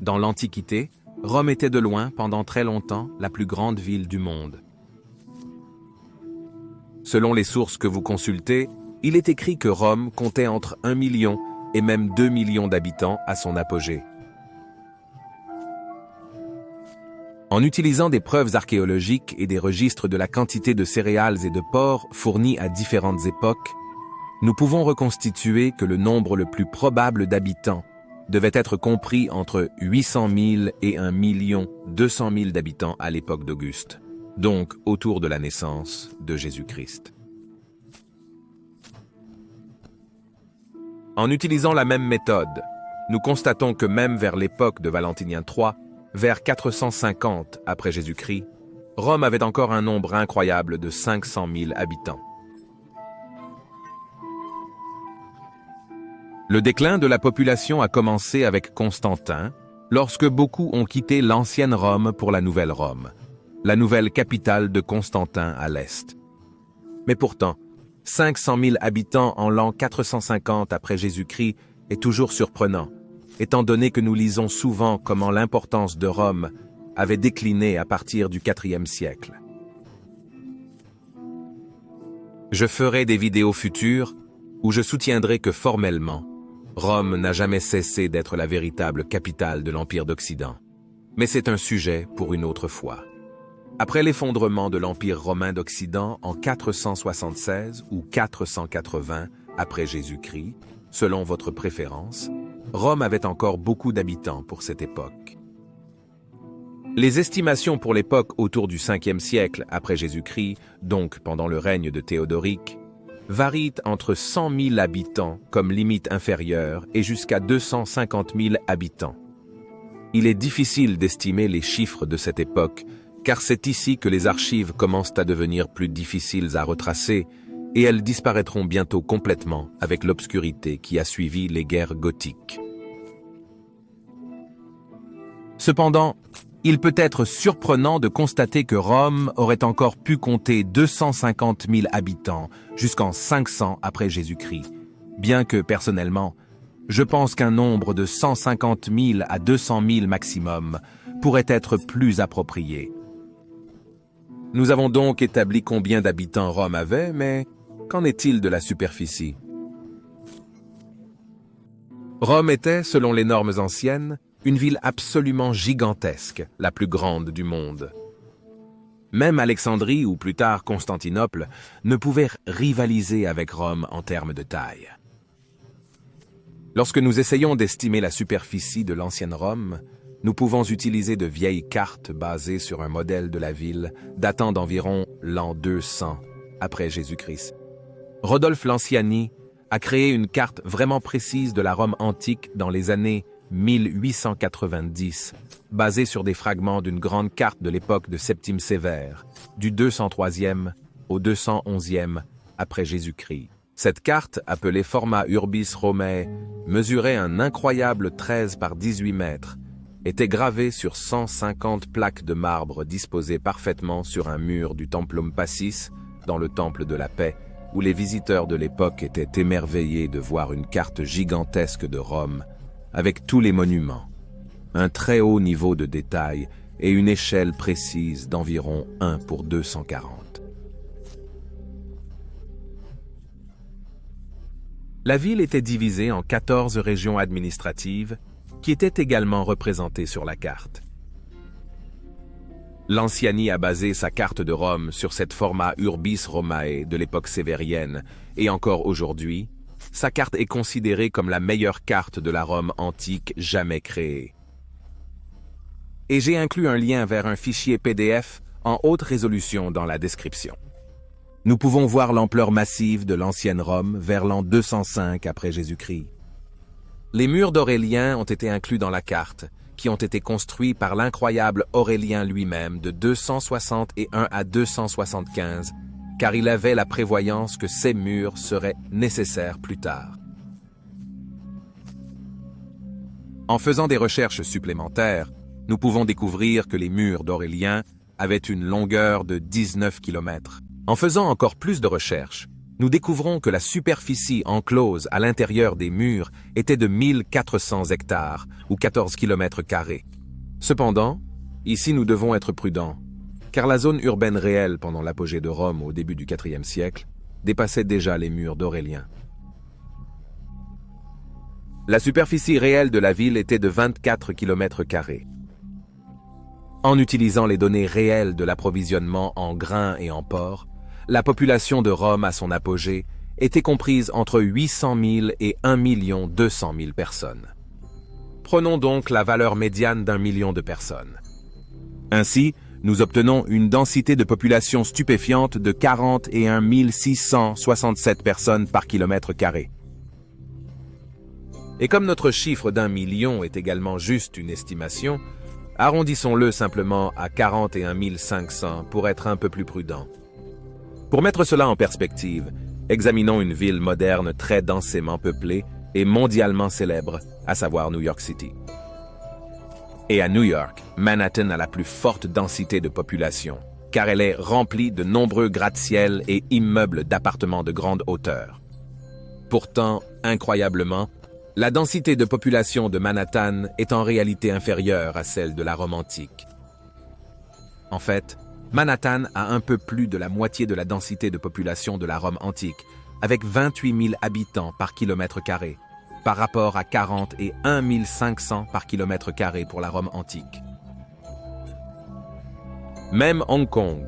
Dans l'Antiquité, Rome était de loin, pendant très longtemps, la plus grande ville du monde. Selon les sources que vous consultez, il est écrit que Rome comptait entre 1 million et même 2 millions d'habitants à son apogée. En utilisant des preuves archéologiques et des registres de la quantité de céréales et de porcs fournis à différentes époques, nous pouvons reconstituer que le nombre le plus probable d'habitants devait être compris entre 800 000 et 1 200 000 d'habitants à l'époque d'Auguste, donc autour de la naissance de Jésus-Christ. En utilisant la même méthode, nous constatons que même vers l'époque de Valentinien III, vers 450 après Jésus-Christ, Rome avait encore un nombre incroyable de 500 000 habitants. Le déclin de la population a commencé avec Constantin, lorsque beaucoup ont quitté l'ancienne Rome pour la nouvelle Rome, la nouvelle capitale de Constantin à l'est. Mais pourtant, 500 000 habitants en l'an 450 après Jésus-Christ est toujours surprenant, étant donné que nous lisons souvent comment l'importance de Rome avait décliné à partir du IVe siècle. Je ferai des vidéos futures où je soutiendrai que formellement, Rome n'a jamais cessé d'être la véritable capitale de l'Empire d'Occident. Mais c'est un sujet pour une autre fois. Après l'effondrement de l'Empire romain d'Occident en 476 ou 480 après Jésus-Christ, selon votre préférence, Rome avait encore beaucoup d'habitants pour cette époque. Les estimations pour l'époque autour du 5e siècle après Jésus-Christ, donc pendant le règne de Théodoric, varient entre 100 000 habitants comme limite inférieure et jusqu'à 250 000 habitants. Il est difficile d'estimer les chiffres de cette époque, car c'est ici que les archives commencent à devenir plus difficiles à retracer, et elles disparaîtront bientôt complètement avec l'obscurité qui a suivi les guerres gothiques. Cependant, il peut être surprenant de constater que Rome aurait encore pu compter 250 000 habitants jusqu'en 500 après Jésus-Christ, bien que, personnellement, je pense qu'un nombre de 150 000 à 200 000 maximum pourrait être plus approprié. Nous avons donc établi combien d'habitants Rome avait, mais qu'en est-il de la superficie? Rome était, selon les normes anciennes, une ville absolument gigantesque, la plus grande du monde. Même Alexandrie ou plus tard Constantinople ne pouvaient rivaliser avec Rome en termes de taille. Lorsque nous essayons d'estimer la superficie de l'ancienne Rome, nous pouvons utiliser de vieilles cartes basées sur un modèle de la ville datant d'environ l'an 200 après Jésus-Christ. Rodolphe Lanciani a créé une carte vraiment précise de la Rome antique dans les années 1890, basée sur des fragments d'une grande carte de l'époque de Septime Sévère, du 203e au 211e après Jésus-Christ. Cette carte, appelée format Urbis Romae, mesurait un incroyable 13 par 18 mètres, était gravée sur 150 plaques de marbre disposées parfaitement sur un mur du Templum Passis, dans le Temple de la Paix, où les visiteurs de l'époque étaient émerveillés de voir une carte gigantesque de Rome, avec tous les monuments, un très haut niveau de détail et une échelle précise d'environ 1 pour 240. La ville était divisée en 14 régions administratives qui étaient également représentées sur la carte. Lanciani a basé sa carte de Rome sur cette format Urbis Romae de l'époque sévérienne et encore aujourd'hui, sa carte est considérée comme la meilleure carte de la Rome antique jamais créée. Et j'ai inclus un lien vers un fichier PDF en haute résolution dans la description. Nous pouvons voir l'ampleur massive de l'ancienne Rome vers l'an 205 après Jésus-Christ. Les murs d'Aurélien ont été inclus dans la carte, qui ont été construits par l'incroyable Aurélien lui-même de 261 à 275, car il avait la prévoyance que ces murs seraient nécessaires plus tard. En faisant des recherches supplémentaires, nous pouvons découvrir que les murs d'Aurélien avaient une longueur de 19 km. En faisant encore plus de recherches, nous découvrons que la superficie enclose à l'intérieur des murs était de 1400 hectares ou 14 km². Cependant, ici nous devons être prudents, car la zone urbaine réelle pendant l'apogée de Rome au début du IVe siècle dépassait déjà les murs d'Aurélien. La superficie réelle de la ville était de 24 km². En utilisant les données réelles de l'approvisionnement en grains et en porcs, la population de Rome à son apogée était comprise entre 800 000 et 1 200 000 personnes. Prenons donc la valeur médiane d'1 million de personnes. Ainsi, nous obtenons une densité de population stupéfiante de 41 667 personnes par km². Et comme notre chiffre d'1 million est également juste une estimation, arrondissons-le simplement à 41 500 pour être un peu plus prudent. Pour mettre cela en perspective, examinons une ville moderne très densément peuplée et mondialement célèbre, à savoir New York City. Et à New York, Manhattan a la plus forte densité de population, car elle est remplie de nombreux gratte-ciel et immeubles d'appartements de grande hauteur. Pourtant, incroyablement, la densité de population de Manhattan est en réalité inférieure à celle de la Rome antique. En fait, Manhattan a un peu plus de la moitié de la densité de population de la Rome antique, avec 28 000 habitants par km², par rapport à 40 et 1 500 par km² pour la Rome antique. Même Hong Kong,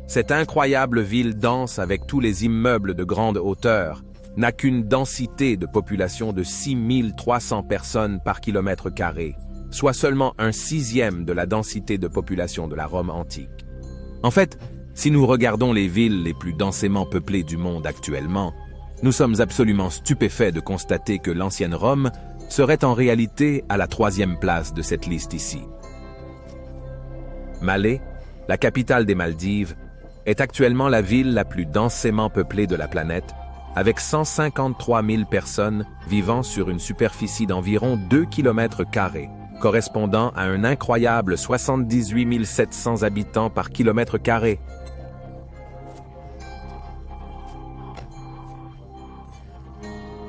cette incroyable ville dense avec tous les immeubles de grande hauteur, n'a qu'une densité de population de 6 300 personnes par km², soit seulement un sixième de la densité de population de la Rome antique. En fait, si nous regardons les villes les plus densément peuplées du monde actuellement, nous sommes absolument stupéfaits de constater que l'ancienne Rome serait en réalité à la 3e place de cette liste ici. Malé, la capitale des Maldives, est actuellement la ville la plus densément peuplée de la planète, avec 153 000 personnes vivant sur une superficie d'environ 2 km², correspondant à un incroyable 78 700 habitants par km².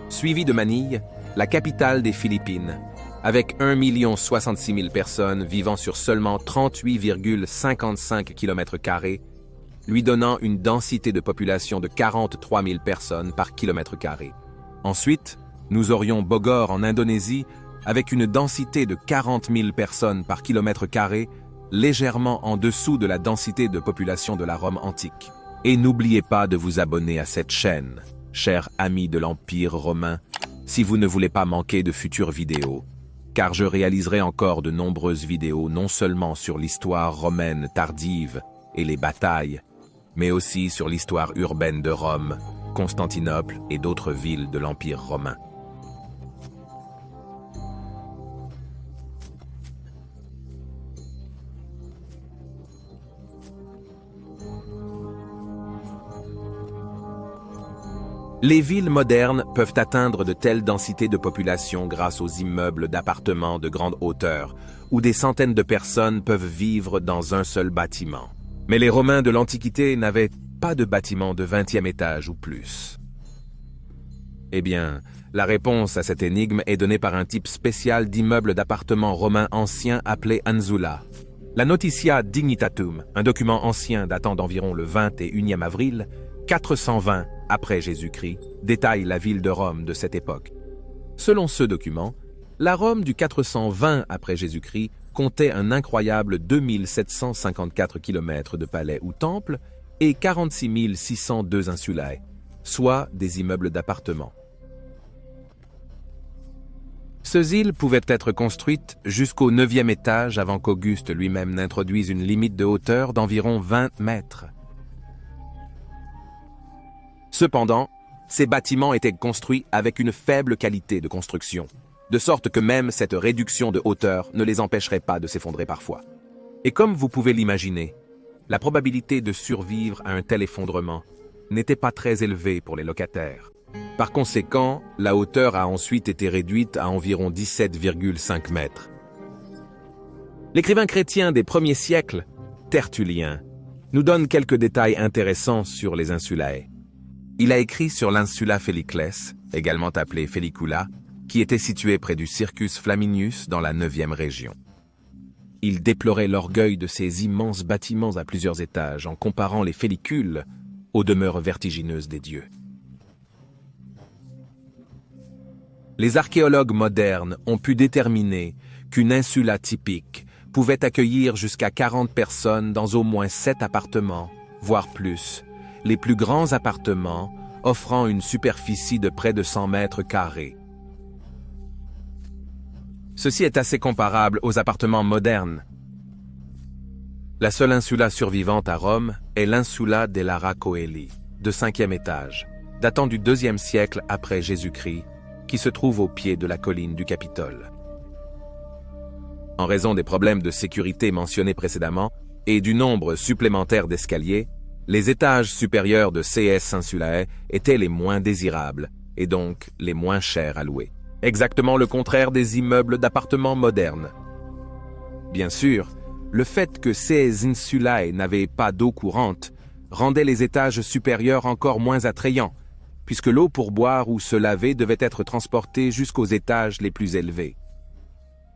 Suivi de Manille, la capitale des Philippines, avec 1 066 000 personnes vivant sur seulement 38,55 km², lui donnant une densité de population de 43 000 personnes par km². Ensuite, nous aurions Bogor en Indonésie, avec une densité de 40 000 personnes par km², légèrement en dessous de la densité de population de la Rome antique. Et n'oubliez pas de vous abonner à cette chaîne, chers amis de l'Empire romain, si vous ne voulez pas manquer de futures vidéos, car je réaliserai encore de nombreuses vidéos non seulement sur l'histoire romaine tardive et les batailles, mais aussi sur l'histoire urbaine de Rome, Constantinople et d'autres villes de l'Empire romain. Les villes modernes peuvent atteindre de telles densités de population grâce aux immeubles d'appartements de grande hauteur, où des centaines de personnes peuvent vivre dans un seul bâtiment. Mais les Romains de l'Antiquité n'avaient pas de bâtiment de 20e étage ou plus. Eh bien, la réponse à cette énigme est donnée par un type spécial d'immeuble d'appartements romains anciens appelé Anzula. La Notitia Dignitatum, un document ancien datant d'environ le 21e avril, 420 après Jésus-Christ, détaille la ville de Rome de cette époque. Selon ce document, la Rome du 420 après Jésus-Christ comptait un incroyable 2754 km de palais ou temples et 46 602 insulae, soit des immeubles d'appartements. Ces îles pouvaient être construites jusqu'au 9e étage avant qu'Auguste lui-même n'introduise une limite de hauteur d'environ 20 mètres. Cependant, ces bâtiments étaient construits avec une faible qualité de construction, de sorte que même cette réduction de hauteur ne les empêcherait pas de s'effondrer parfois. Et comme vous pouvez l'imaginer, la probabilité de survivre à un tel effondrement n'était pas très élevée pour les locataires. Par conséquent, la hauteur a ensuite été réduite à environ 17,5 mètres. L'écrivain chrétien des premiers siècles, Tertullien, nous donne quelques détails intéressants sur les insulae. Il a écrit sur l'insula Féliclès, également appelée Félicula, qui était située près du Circus Flaminius dans la 9e région. Il déplorait l'orgueil de ces immenses bâtiments à plusieurs étages en comparant les Félicules aux demeures vertigineuses des dieux. Les archéologues modernes ont pu déterminer qu'une insula typique pouvait accueillir jusqu'à 40 personnes dans au moins 7 appartements, voire plus, les plus grands appartements offrant une superficie de près de 100 mètres carrés. Ceci est assez comparable aux appartements modernes. La seule insula survivante à Rome est l'insula dell'Ara Coeli, de 5e étage, datant du 2e siècle après Jésus-Christ, qui se trouve au pied de la colline du Capitole. En raison des problèmes de sécurité mentionnés précédemment et du nombre supplémentaire d'escaliers, les étages supérieurs de CS Insulae étaient les moins désirables et donc les moins chers à louer. Exactement le contraire des immeubles d'appartements modernes. Bien sûr, le fait que ces insulae n'avaient pas d'eau courante rendait les étages supérieurs encore moins attrayants, puisque l'eau pour boire ou se laver devait être transportée jusqu'aux étages les plus élevés.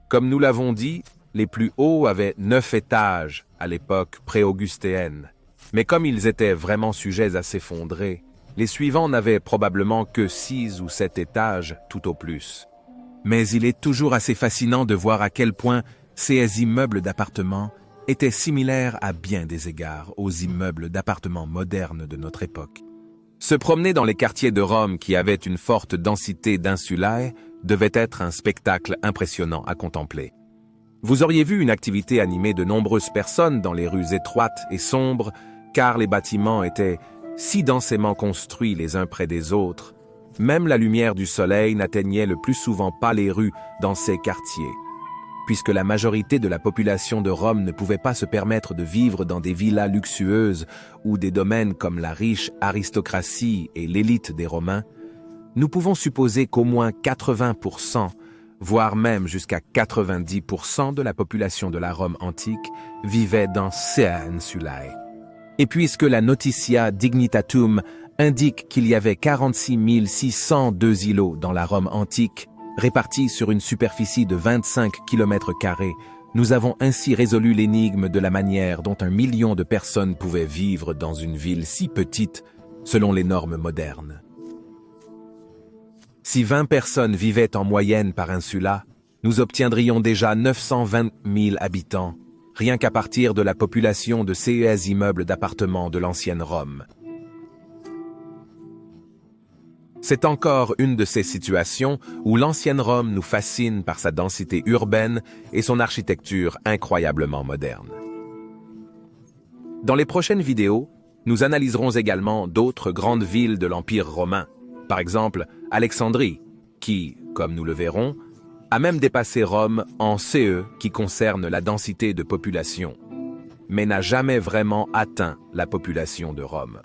Comme nous l'avons dit, les plus hauts avaient 9 étages à l'époque pré-augustéenne, mais comme ils étaient vraiment sujets à s'effondrer, les suivants n'avaient probablement que 6 ou 7 étages tout au plus. Mais il est toujours assez fascinant de voir à quel point ces immeubles d'appartements étaient similaires à bien des égards aux immeubles d'appartements modernes de notre époque. Se promener dans les quartiers de Rome qui avaient une forte densité d'insulae devait être un spectacle impressionnant à contempler. Vous auriez vu une activité animée de nombreuses personnes dans les rues étroites et sombres, car les bâtiments étaient si densément construits les uns près des autres, même la lumière du soleil n'atteignait le plus souvent pas les rues dans ces quartiers, puisque la majorité de la population de Rome ne pouvait pas se permettre de vivre dans des villas luxueuses ou des domaines comme la riche aristocratie et l'élite des Romains. Nous pouvons supposer qu'au moins 80%, voire même jusqu'à 90% de la population de la Rome antique vivait dans ces insulae. Et puisque la Notitia Dignitatum indique qu'il y avait 46 602 îlots dans la Rome antique, répartis sur une superficie de 25 km², nous avons ainsi résolu l'énigme de la manière dont 1 million de personnes pouvaient vivre dans une ville si petite selon les normes modernes. Si 20 personnes vivaient en moyenne par insula, nous obtiendrions déjà 920 000 habitants, rien qu'à partir de la population de ces immeubles d'appartements de l'ancienne Rome. C'est encore une de ces situations où l'ancienne Rome nous fascine par sa densité urbaine et son architecture incroyablement moderne. Dans les prochaines vidéos, nous analyserons également d'autres grandes villes de l'Empire romain, par exemple Alexandrie, qui, comme nous le verrons, a même dépassé Rome en CE qui concerne la densité de population, mais n'a jamais vraiment atteint la population de Rome.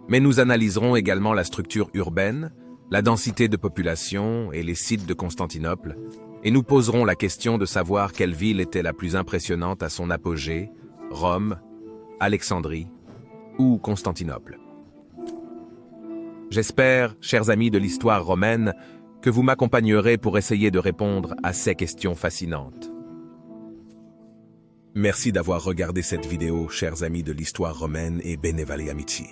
Mais nous analyserons également la structure urbaine, la densité de population et les sites de Constantinople, et nous poserons la question de savoir quelle ville était la plus impressionnante à son apogée, Rome, Alexandrie ou Constantinople. J'espère, chers amis de l'histoire romaine, que vous m'accompagnerez pour essayer de répondre à ces questions fascinantes. Merci d'avoir regardé cette vidéo, chers amis de l'histoire romaine et Bene Vale Amici.